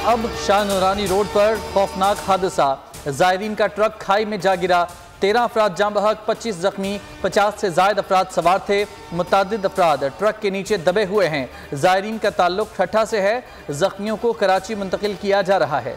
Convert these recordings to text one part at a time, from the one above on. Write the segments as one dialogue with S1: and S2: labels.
S1: अब शाह नूरानी रोड पर खौफनाक हादसा, जायरीन का ट्रक खाई में जा गिरा। 13 अफराद जाँ बहक, 25 जख्मी, 50 से जायद अफराद सवार थे। मुतादिद अफराद ट्रक के नीचे दबे हुए हैं। जायरीन का ताल्लुक ठट्ठा से है। जख्मियों को कराची मुंतकिल किया जा रहा है।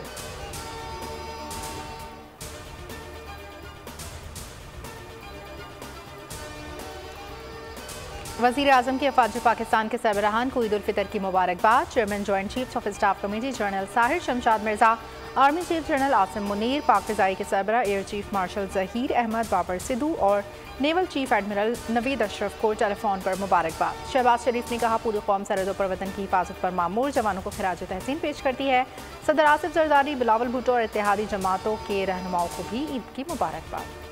S2: वज़ीर आज़म की अफ़वाज पाकिस्तान के सरबराहान को ईद उल फितर की मुबारकबाद। Chairman joint chiefs of staff committee general Sahir Shamshad Mirza, army chief general Asim Munir, Pak फ़िज़ाई के सरबराह air chief marshal Zaheer Ahmed Babar Sidhu और naval chief admiral Naveed Ashraf को टेलीफोन पर मुबारकबाद। शहबाज शरीफ ने कहा, पूरी कौम सरहदों पर वतन की हिफाजत पर मामूर जवानों को खिराज तहसीन पेश करती है। सदर आसिफ जरदारी, बिलावल भुट्टो और इत्तेहादी जमातों के रहनुमाओं को भी ईद की मुबारकबाद।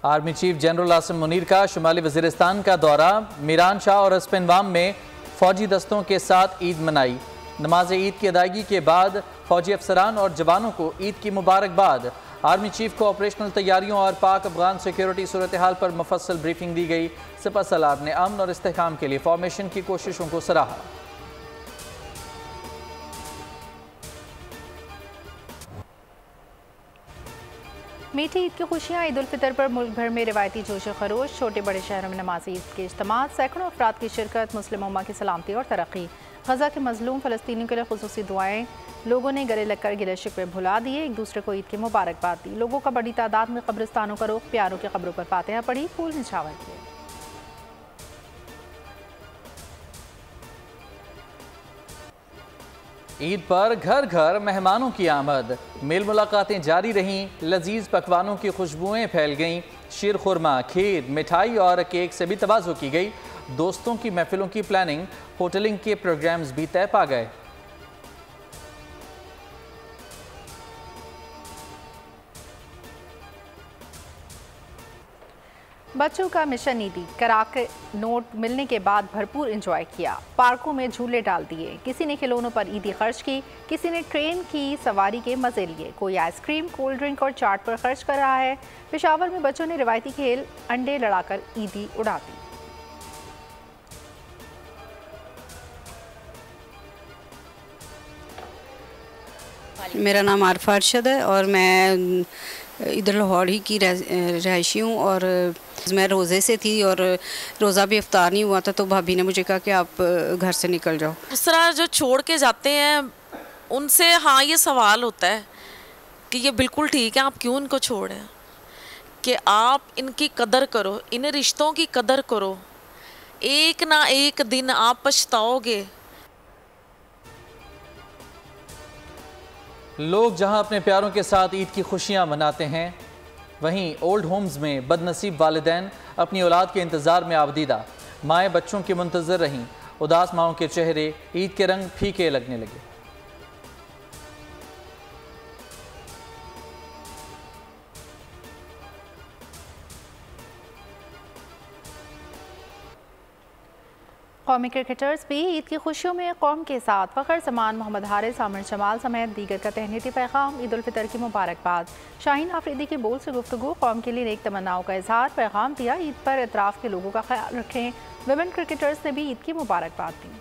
S1: Army chief general Asim Munir का शुमाली वज़ीरिस्तान का दौरा। मीरान शाह और हस्पिनवाम में फ़ौजी दस्तों के साथ ईद मनाई। नमाज ईद की अदायगी के बाद फ़ौजी अफसरान और जवानों को ईद की मुबारकबाद। आर्मी चीफ को ऑपरेशनल तैयारियों और पाक अफगान सिक्योरिटी सूरत हाल पर मुफस्सल ब्रीफिंग दी गई। सिपह सलार ने अमन और इस्तेहकाम के लिए फॉर्मेशन की कोशिशों को सराहा।
S2: मीठी ईद की खुशियाँ। ईद उल फितर पर मुल्क भर में रिवायती जोश खरोश। छोटे बड़े शहरों में नमाज ईद के इज्तिमा, सैकड़ों अफराद की शिरकत। मुस्लिम उम्मा की सलामती और तरक्की। गजा के मजलूम फ़लस्तीनियों के लिए खुसूसी दुआएं। लोगों ने गले लगकर गिले शिकवे भुला दिए, एक दूसरे को ईद की मुबारकबाद दी। लोगों का बड़ी तादाद में कब्रिस्तानों का रुख, प्यारों की कब्रों पर फातिहा पढ़ी, फूल निछावर किए।
S1: ईद पर घर घर मेहमानों की आमद। मेल मुलाकातें जारी रहीं। लजीज पकवानों की खुशबुएं फैल गईं। शीर खुरमा, खीर, मिठाई और केक से भी तवाज़ो की गई। दोस्तों की महफिलों की प्लानिंग, होटलिंग के प्रोग्राम्स भी तय पा गए।
S2: बच्चों का मिशन ईदी, कराक नोट मिलने के बाद भरपूर एंजॉय किया। पार्कों में झूले डाल दिए। किसी ने खिलौनों पर ईदी खर्च की, किसी ने ट्रेन की सवारी के मजे लिए। कोई आइसक्रीम, कोल्ड ड्रिंक और चाट पर खर्च कर रहा है। पेशावर में बच्चों ने रिवायती खेल अंडे लड़ाकर ईदी उड़ा दी।
S3: मेरा नाम आरफा अरशद है और मैं इधर लाहौर ही की रहायशी हूँ और मैं रोज़े से थी और रोज़ा भी इफ्तार नहीं हुआ था, तो भाभी ने मुझे कहा कि आप घर से निकल जाओ।
S4: उस तरह जो छोड़ के जाते हैं उनसे हाँ ये सवाल होता है कि ये बिल्कुल ठीक है, आप क्यों इनको छोड़ें, कि आप इनकी कदर करो, इन रिश्तों की कदर करो। एक ना एक दिन आप पछताओगे।
S1: लोग जहां अपने प्यारों के साथ ईद की खुशियां मनाते हैं, वहीं ओल्ड होम्स में बदनसीब वालिदैन अपनी औलाद के इंतज़ार में आबदीदा। माएँ बच्चों की मुंतज़र रहीं। उदास माओं के चेहरे ईद के रंग फीके लगने लगे।
S2: कौमी क्रिकेटर्स भी ईद की खुशियों में कौम के साथ। फ़खर जमान, मोहम्मद हारिस, आमिर जमाल समेत दीगर का तहनीती पैगाम। ईद उल फितर की मुबारकबाद। शाहीन आफरीदी के बोल से गुफ्तगू, कौम के लिए नेक तमन्नाओं का इजहार। पैगाम दिया, ईद पर इतराफ़ के लोगों का ख्याल रखें। विमेन क्रिकेटर्स ने भी ईद की मुबारकबाद दी।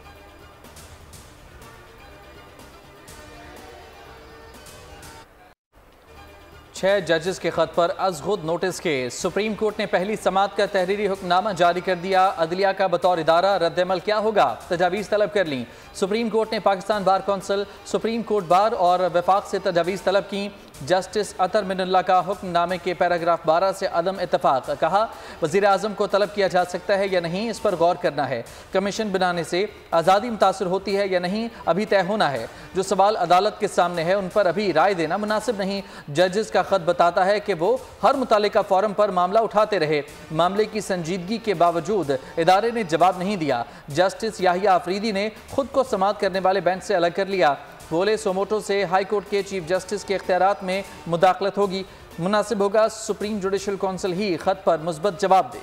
S1: 6 जजेस के खत पर अज़-खुद नोटिस के सुप्रीम कोर्ट ने पहली समात का तहरीरी हुक्मनामा जारी कर दिया। अदलिया का बतौर इदारा रद्द-ए-अमल क्या होगा, तजावीज़ तलब कर ली। सुप्रीम कोर्ट ने Pakistan bar council, supreme court bar और वफाक से तजावीज़ तलब की। जस्टिस अतर मिनुल्लाह का हुक्मनामे के पैराग्राफ 12 से अदम इत्तफाक। कहा, वज़ीर आज़म को तलब किया जा सकता है या नहीं, इस पर गौर करना है। कमीशन बनाने से आज़ादी मुतासर होती है या नहीं, अभी तय होना है। जो सवाल अदालत के सामने है उन पर अभी राय देना मुनासिब नहीं। जजेस का खत बताता है कि वो हर मुतालिका फोरम पर मामला उठाते रहे। मामले की संजीदगी के बावजूद इदारे ने जवाब नहीं दिया। जस्टिस याहिया आफरीदी ने खुद को समाअत करने वाले बेंच से अलग कर लिया। बोले, सोमोटो से हाई कोर्ट के चीफ जस्टिस के इख्तियारात में मुदाखलत होगी। मुनासिब होगा सुप्रीम जुडिशल काउंसिल ही खत पर मुस्बत जवाब दे।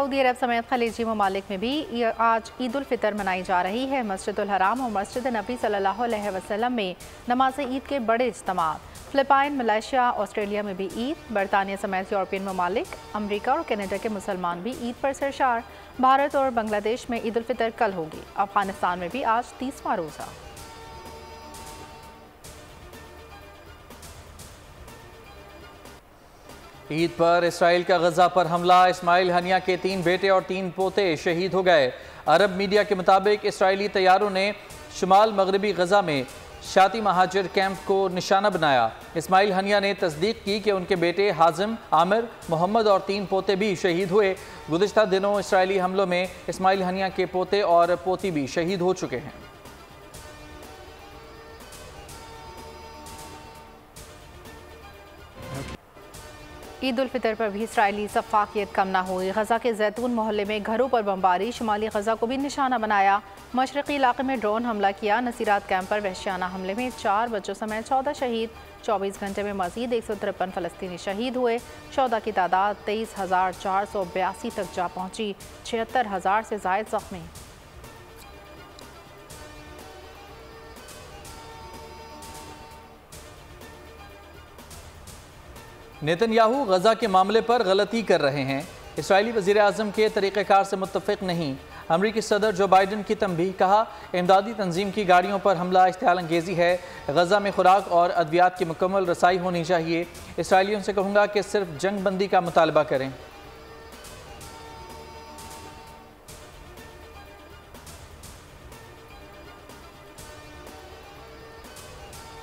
S2: सऊदी अरब समेत खलीजी ममालिक में भी आज ईद उल फितर मनाई जा रही है। मस्जिदुल हराम और मस्जिद नबी सल्लल्लाहु अलैहि वसल्लम में नमाज ईद के बड़े इज्तिमात। फिलिपाइन, मलेशिया, ऑस्ट्रेलिया में भी ईद। बरतानिया समेत यूरोपियन ममालिक, अमरीका और कनाडा के मुसलमान भी ईद पर सरशार। भारत और बांग्लादेश में ईद उल फितर कल होगी। अफगानिस्तान में भी आज 30वां रोज़ा।
S1: ईद पर इसराइल का गजा पर हमला। इस्माइल हनिया के 3 बेटे और 3 पोते शहीद हो गए। अरब मीडिया के मुताबिक इसराइली तैयारों ने शुमाल मगरबी गजा में शाती महाजिर कैंप को निशाना बनाया। इस्माइल हनिया ने तस्दीक की कि उनके बेटे हाजिम, आमिर, मोहम्मद और 3 पोते भी शहीद हुए। गुज़िश्ता दिनों इसराइली हमलों में इस्माइल हनिया के पोते और पोती भी शहीद हो चुके हैं।
S2: ईद उल फितर पर भी इसराइली सफाकियत कम ना हुई। गजा के जैतून मोहल्ले में घरों पर बमबारी। शुमाली गजा को भी निशाना बनाया। मशरक़ी इलाके में ड्रोन हमला किया। नसीरात कैंप पर वहशियाना हमले में 4 बच्चों समेत 14 शहीद। 24 घंटे में मजीद 153 फ़लस्तीनी शहीद हुए। शोदा की तादाद 23,482 तक जा पहुँची। 76,000 से ज़ायद ज़ख्मी।
S1: नेतन्याहू गजा के मामले पर गलती कर रहे हैं। इसराइली वज़ीर आज़म के तरीक़ेकार से मुत्तफ़िक़ नहीं। अमरीकी सदर जो बाइडन की तंबीह। कहा, इमदादी तंजीम की गाड़ियों पर हमला इश्तियाल अंगेज़ी है। गजा में खुराक और अद्वियात की मुकम्मल रसाई होनी चाहिए। इसराइलियों से कहूँगा कि सिर्फ जंग बंदी का मुतालबा करें।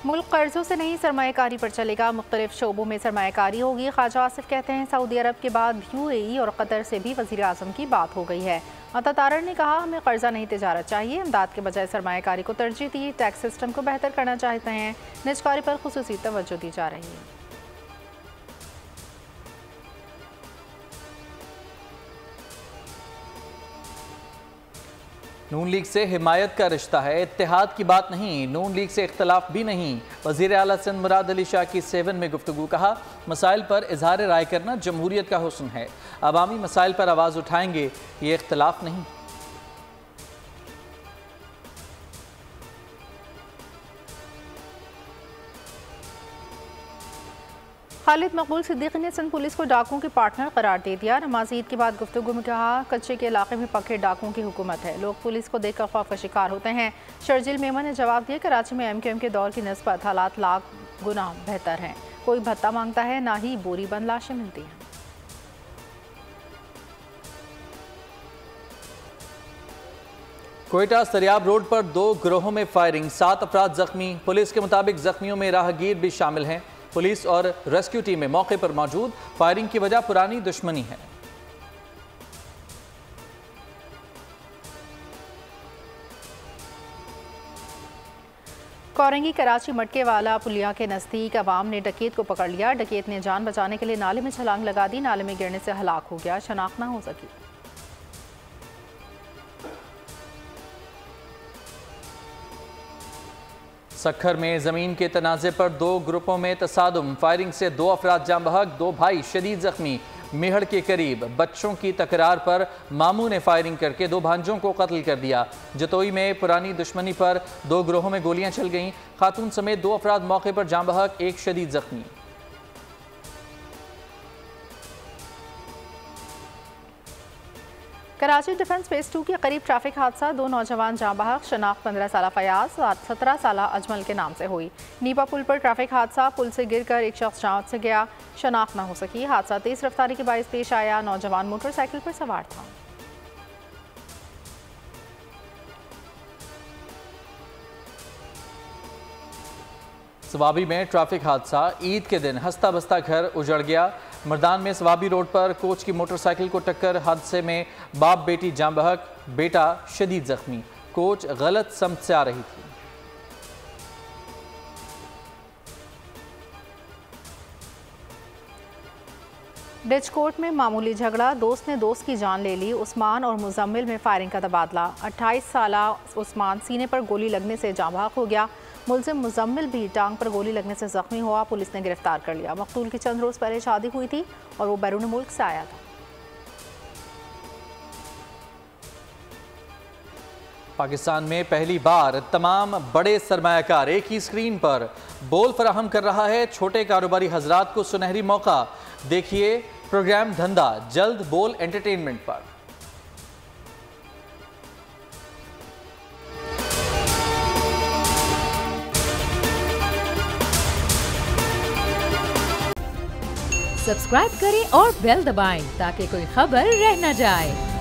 S2: मुल्क कर्जों से नहीं सरमायाकारी पर चलेगा। मुख्तलिफ शोबों में सरमायाकारी होगी। ख्वाजा आसिफ कहते हैं, सऊदी अरब के बाद UAE और कतर से भी वज़ीर आज़म की बात हो गई है। अता तारर ने कहा, हमें कर्जा नहीं तिजारत चाहिए। इमदाद के बजाय सरमायाकारी को तरजीह दी। टैक्स सिस्टम को बेहतर करना चाहते हैं। निजकारी पर खुसूसी तवज्जो दी जा रही है।
S1: नून लीग से हिमायत का रिश्ता है, इत्तेहाद की बात नहीं। नून लीग से इख्तलाफ भी नहीं। वज़ीर आला सिंध मुराद अली शाह की 7 में गुफ्तगू। कहा, मसाइल पर इजहार राय करना जमहूरियत का हुस्न है। अवामी मसाइल पर आवाज़ उठाएंगे, ये इख्तलाफ नहीं।
S2: खालिद मकबूल सिद्दीकी ने सिंध पुलिस को डाकुओं के पार्टनर करार दे दिया। नमाज ईद के बाद गुफ्तगू में कहा, कच्चे के इलाके में पक्के डाकुओं की हुकूमत है। लोग पुलिस को देखकर खौफ का शिकार होते हैं। शर्जिल मेमन ने जवाब दिया, कराची में MQM के दौर की निस्बत हालात लाख गुना बेहतर हैं। कोई भत्ता मांगता है, ना ही बोरी बंद लाशें मिलती हैं।
S1: कोयटा सरियाब रोड पर 2 गिरोहों में फायरिंग। 7 अफराद जख्मी। पुलिस के मुताबिक जख्मियों में राहगीर भी शामिल हैं। पुलिस और रेस्क्यू टीमें मौके पर मौजूद। फायरिंग की वजह पुरानी दुश्मनी है।
S2: कोरंगी कराची मटके वाला पुलिया के नज़दीक अवाम ने डकैत को पकड़ लिया। डकैत ने जान बचाने के लिए नाले में छलांग लगा दी। नाले में गिरने से हलाक हो गया। शनाख्त न हो सकी।
S1: सखर में ज़मीन के तनाज़े पर 2 ग्रुपों में तसादुम। फायरिंग से 2 अफराद जाँ बहक, 2 भाई शदीद जख्मी। मेहड़ के करीब बच्चों की तकरार पर मामू ने फायरिंग करके 2 भांजों को कत्ल कर दिया। जतोई में पुरानी दुश्मनी पर 2 ग्रोहों में गोलियां चल गईं। खातून समेत 2 अफराद मौके पर जाँ बहक, 1 शदीद जख्मी।
S2: कराची डिफेंस फेज 2 के करीब ट्रैफिक हादसा। 2 नौजवान जाँ बहक। शनाख्त 15 साल फयाज, 17 साल अजमल के नाम से हुई। नीपा पुल पर ट्रैफिक हादसा। पुल से गिरकर एक शख्स जान से गया। शनाख्त न हो सकी। हादसा तेज रफ्तारी के बायस पेश आया। नौजवान मोटरसाइकिल पर सवार था।
S1: सवाबी में ट्रैफिक हादसा। ईद के दिन हंसता बसता घर उजड़ गया। मर्दान में सवाबी रोड पर कोच की मोटरसाइकिल को टक्कर। हादसे में बाप बेटी जाँ बहक, बेटा शदीद जख्मी। कोच गलत समत से आ रही थी।
S2: डिचकोट में मामूली झगड़ा। दोस्त ने दोस्त की जान ले ली। उस्मान और मुजम्मिल में फायरिंग का तबादला। 28 साल उस्मान सीने पर गोली लगने से जाँ बहक हो गया। मुलजिम मुजम्मिल भी टांग पर गोली लगने से जख्मी हुआ। पुलिस ने गिरफ्तार कर लिया। मकतूल की चंद रोज़ पहले शादी हुई थी और वो बैरून मुल्क से आया था।
S1: पाकिस्तान में पहली बार तमाम बड़े सरमायाकार एक ही स्क्रीन पर बोल फराहम कर रहा है। छोटे कारोबारी हजरात को सुनहरी मौका। देखिए प्रोग्राम धंधा जल्द बोल एंटरटेनमेंट पर।
S5: सब्सक्राइब करें और बेल दबाएं ताकि कोई खबर रह न जाए।